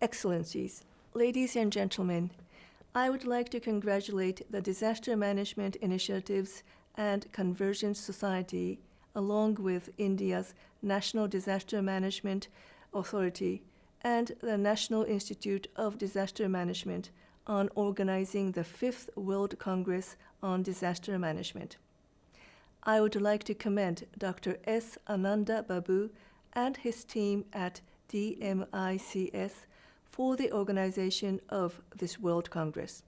Excellencies, ladies and gentlemen, I would like to congratulate the Disaster Management Initiatives and Convergence Society, along with India's National Disaster Management Authority and the National Institute of Disaster Management, on organizing the 5th World Congress on Disaster Management. I would like to commend Dr. S. Ananda Babu and his team at DMICS for the organization of this World Congress.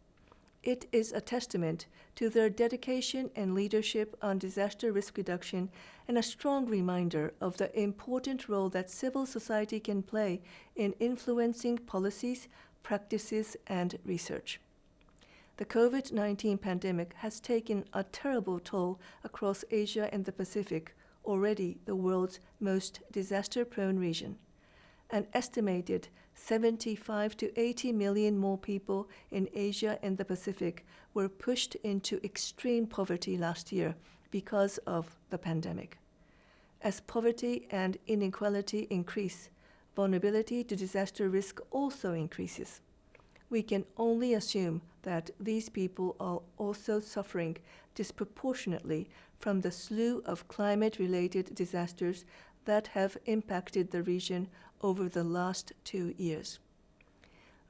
It is a testament to their dedication and leadership on disaster risk reduction and a strong reminder of the important role that civil society can play in influencing policies, practices, and research. The COVID-19 pandemic has taken a terrible toll across Asia and the Pacific, already the world's most disaster-prone region. An estimated 75 to 80 million more people in Asia and the Pacific were pushed into extreme poverty last year because of the pandemic. As poverty and inequality increase, vulnerability to disaster risk also increases. We can only assume that these people are also suffering disproportionately from the slew of climate-related disasters that have impacted the region over the last 2 years.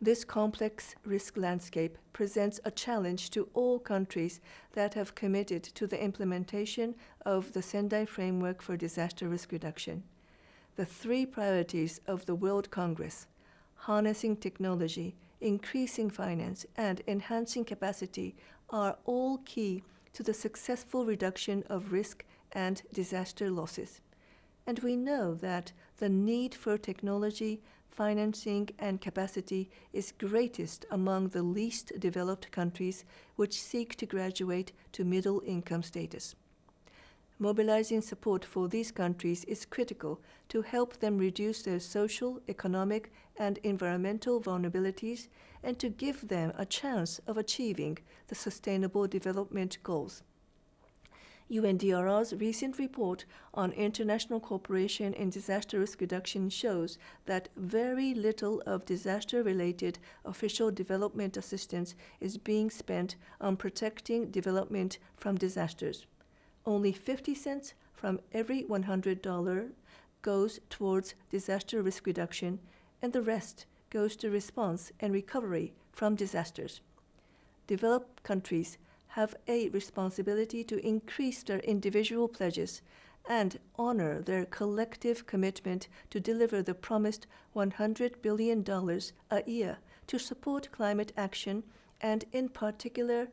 This complex risk landscape presents a challenge to all countries that have committed to the implementation of the Sendai Framework for Disaster Risk Reduction. The 3 priorities of the World Congress, harnessing technology, increasing finance, and enhancing capacity, are all key to the successful reduction of risk and disaster losses. And we know that the need for technology, financing, and capacity is greatest among the least developed countries which seek to graduate to middle income status. Mobilizing support for these countries is critical to help them reduce their social, economic, and environmental vulnerabilities and to give them a chance of achieving the Sustainable Development Goals. UNDRR's recent report on international cooperation in disaster risk reduction shows that very little of disaster-related official development assistance is being spent on protecting development from disasters. Only 50 cents from every $100 goes towards disaster risk reduction, and the rest goes to response and recovery from disasters. Developed countries have a responsibility to increase their individual pledges and honor their collective commitment to deliver the promised $100 billion a year to support climate action and, in particular,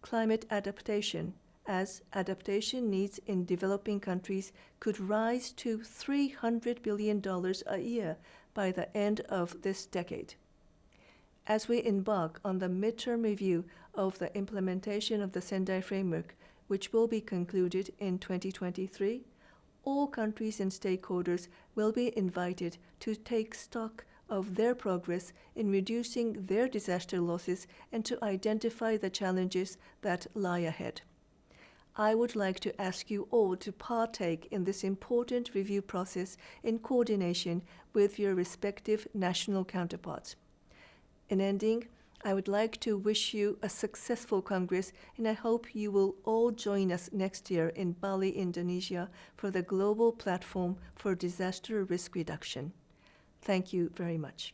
climate adaptation, as adaptation needs in developing countries could rise to $300 billion a year by the end of this decade. As we embark on the midterm review of the implementation of the Sendai Framework, which will be concluded in 2023, all countries and stakeholders will be invited to take stock of their progress in reducing their disaster losses and to identify the challenges that lie ahead. I would like to ask you all to partake in this important review process in coordination with your respective national counterparts. In ending, I would like to wish you a successful Congress, and I hope you will all join us next year in Bali, Indonesia, for the Global Platform for Disaster Risk Reduction. Thank you very much.